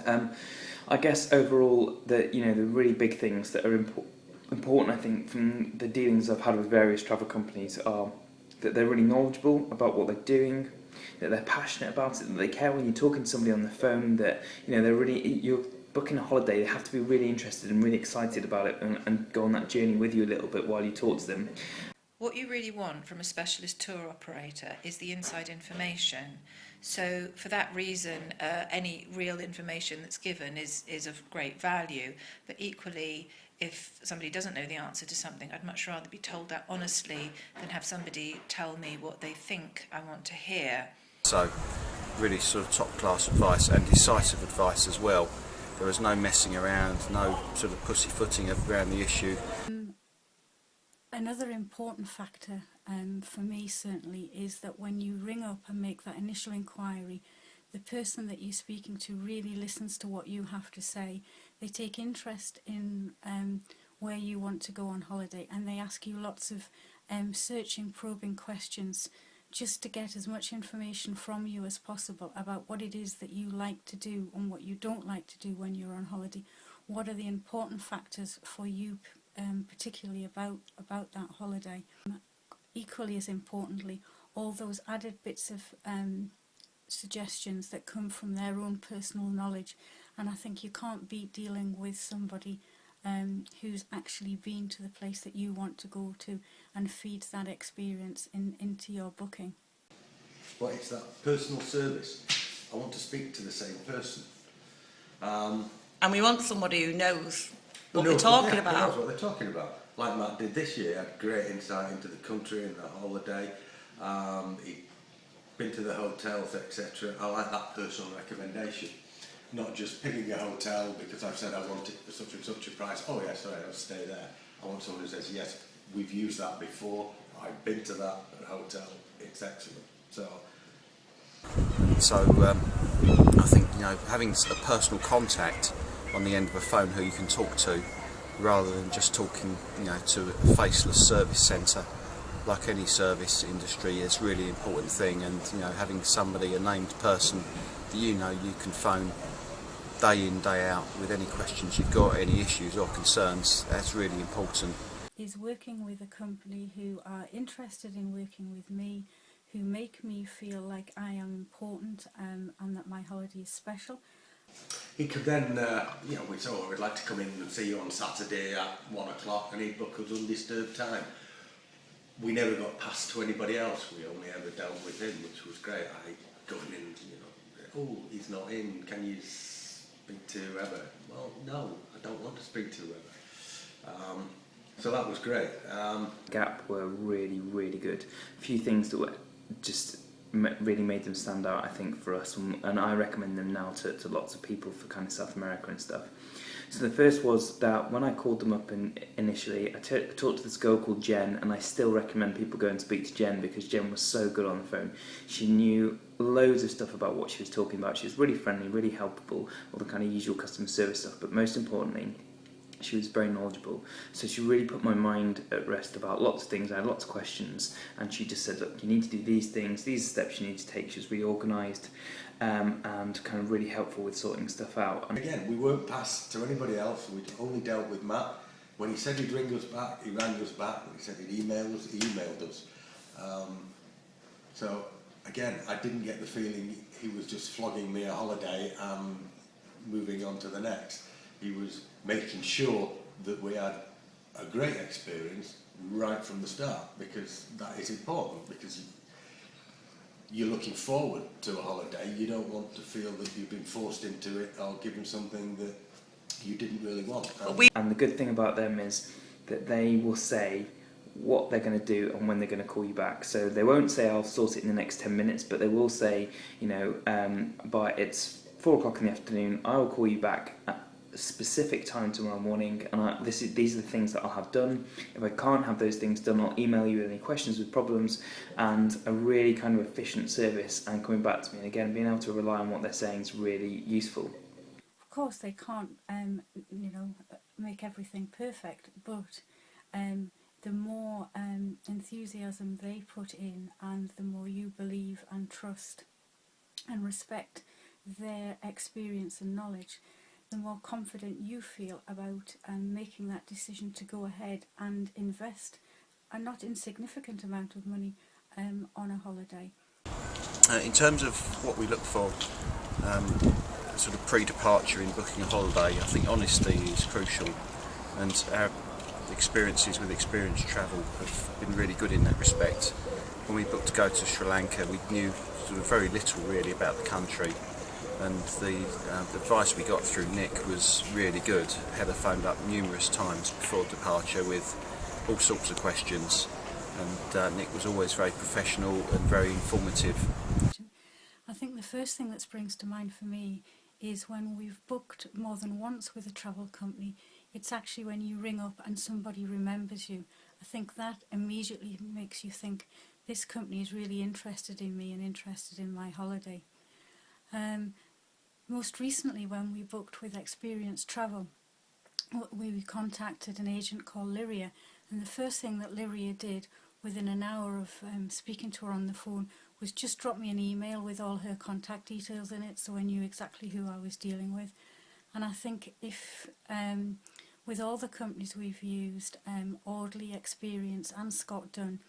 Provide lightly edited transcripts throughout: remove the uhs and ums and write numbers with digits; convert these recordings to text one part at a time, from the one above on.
I guess overall, the really big things that are important, I think, from the dealings I've had with various travel companies are that they're really knowledgeable about what they're doing, that they're passionate about it, that they care when you're talking to somebody on the phone, that they're really, you're booking a holiday, they have to be really interested and really excited about it, and go on that journey with you a little bit while you talk to them. What you really want from a specialist tour operator is the inside information. So for that reason, any real information that's given is of great value. But equally, if somebody doesn't know the answer to something, I'd much rather be told that honestly than have somebody tell me what they think I want to hear. So really sort of top class advice and decisive advice as well. There was no messing around, no sort of pussyfooting around the issue. Another important factor for me certainly is that when you ring up and make that initial inquiry, the person that you're speaking to really listens to what you have to say. They take interest in where you want to go on holiday, and they ask you lots of searching, probing questions just to get as much information from you as possible about what it is that you like to do and what you don't like to do when you're on holiday. What are the important factors for you particularly about that holiday. Equally as importantly, all those added bits of suggestions that come from their own personal knowledge, and I think you can't beat dealing with somebody who's actually been to the place that you want to go to and feeds that experience into your booking. But it's that personal service. I want to speak to the same person. And we want somebody who knows what they're talking about. Knows what they're talking about. Like Matt did this year, had great insight into the country and the holiday. He'd been to the hotels, etc. I like that personal recommendation. Not just picking a hotel because I've said I want it for such and such a price. Oh yeah, sorry, I'll stay there. I want someone who says, yes, we've used that before. I've been to that hotel. It's excellent. So I think having a personal contact on the end of a phone who you can talk to, rather than just talking to a faceless service centre, like any service industry, is a really important thing. And having somebody, a named person that you can phone day in, day out with any questions you've got, any issues or concerns, that's really important. Is working with a company who are interested in working with me, who make me feel like I am important and that my holiday is special. he could then, we'd like to come in and see you on Saturday at 1 o'clock, and he'd book us undisturbed time. We never got passed to anybody else. We only ever dealt with him, which was great. I going in, oh, he's not in. Can you speak to whoever? Well, no, I don't want to speak to whoever. So that was great. Gap were really, really good. A few things that were just really made them stand out, I think, for us, and I recommend them now to lots of people for kind of South America and stuff. So the first was that when I called them up initially, I talked to this girl called Jen, and I still recommend people go and speak to Jen because Jen was so good on the phone. She knew loads of stuff about what she was talking about. She was really friendly, really helpful, all the kind of usual customer service stuff, but most importantly, she was very knowledgeable. So she really put my mind at rest about lots of things. I had lots of questions, and she just said, look, you need to do these things, these steps you need to take. She was really organised and kind of really helpful with sorting stuff out. Again, we weren't passed to anybody else. We'd only dealt with Matt. When he said he'd ring us back, he rang us back. When he said he'd email us, he emailed us. So again, I didn't get the feeling he was just flogging me a holiday and moving on to the next. He was making sure that we had a great experience right from the start, because that is important, because you're looking forward to a holiday. You don't want to feel that you've been forced into it or given something that you didn't really want. And the good thing about them is that they will say what they're going to do and when they're going to call you back. So they won't say I'll sort it in the next 10 minutes, but they will say, by it's 4 o'clock in the afternoon, I will call you back at a specific time tomorrow morning, and these are the things that I'll have done. If I can't have those things done, I'll email you with any questions with problems, and a really kind of efficient service and coming back to me. And again, being able to rely on what they're saying is really useful. Of course, they can't, make everything perfect, but the more enthusiasm they put in, and the more you believe and trust and respect their experience and knowledge, the more confident you feel about making that decision to go ahead and invest a not insignificant amount of money on a holiday. In terms of what we look for, sort of pre-departure in booking a holiday, I think honesty is crucial, and our experiences with Experience Travel have been really good in that respect. When we booked to go to Sri Lanka, we knew sort of very little really about the country, and the advice we got through Nick was really good. Heather phoned up numerous times before departure with all sorts of questions, and Nick was always very professional and very informative. I think the first thing that springs to mind for me is when we've booked more than once with a travel company, it's actually when you ring up and somebody remembers you. I think that immediately makes you think, this company is really interested in me and interested in my holiday. Most recently, when we booked with Experience Travel, we contacted an agent called Lyria, and the first thing that Lyria did within an hour of speaking to her on the phone was just drop me an email with all her contact details in it, so I knew exactly who I was dealing with. And I think if with all the companies we've used, Audley, Experience and Scott Dunn,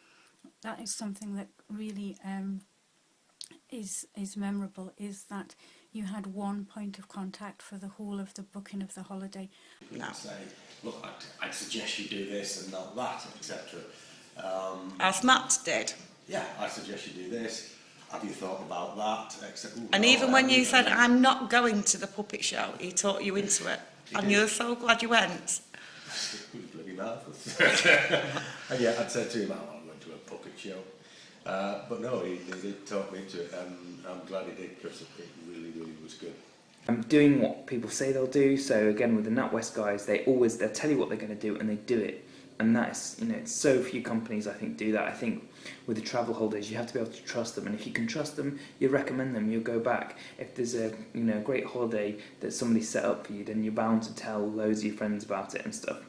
that is something that really is memorable, is that you had one point of contact for the whole of the booking of the holiday. People say, look, I'd suggest you do this and not that, etc. As Matt did. Yeah, I suggest you do this. Have you thought about that? Etc. And even when you said, I'm not going to the puppet show, he talked you into it. And you're so glad you went. It was bloody marvellous. And yeah, I'd said to him, oh, I'm going to a puppet show. But no, he did talk me into it, and I'm glad he did, because it really, really was good. Doing what people say they'll do. So again, with the NatWest guys, they'll tell you what they're going to do and they do it. And that's, it's so few companies I think do that. I think with the travel holidays, you have to be able to trust them, and if you can trust them, you recommend them, you'll go back. If there's a great holiday that somebody set up for you, then you're bound to tell loads of your friends about it and stuff.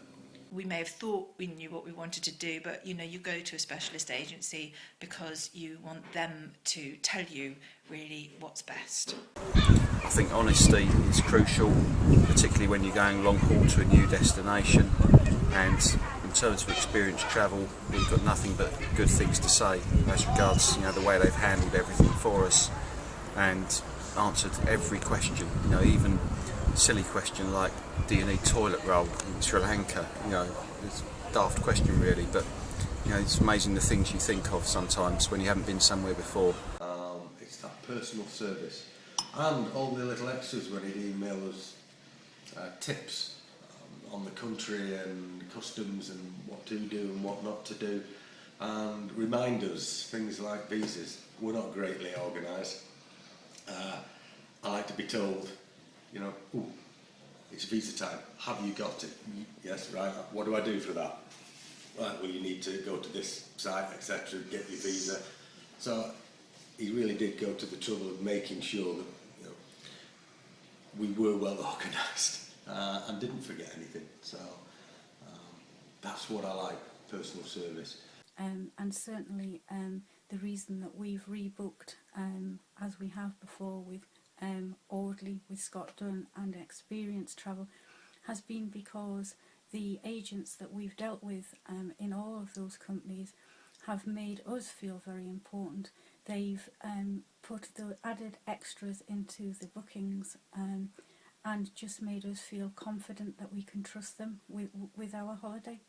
We may have thought we knew what we wanted to do, but you go to a specialist agency because you want them to tell you really what's best. I think honesty is crucial, particularly when you're going long haul to a new destination, and in terms of Experience Travel, we've got nothing but good things to say as regards the way they've handled everything for us and answered every question, even silly question like, do you need toilet roll in Sri Lanka? It's a daft question really, but it's amazing the things you think of sometimes when you haven't been somewhere before. It's that personal service, and all the little extras when he'd email us tips on the country and customs and what to do and what not to do, and remind us things like visas. We're not greatly organised. I like to be told, ooh, it's visa time. Have you got it? Yes, right. What do I do for that? Right, well, you need to go to this site, etc., get your visa. So he really did go to the trouble of making sure that we were well organised and didn't forget anything. So that's what I like, personal service. And certainly the reason that we've rebooked, as we have before with Audley, with Scott Dunn and Experience Travel, has been because the agents that we've dealt with in all of those companies have made us feel very important. They've put the added extras into the bookings and just made us feel confident that we can trust them with our holiday.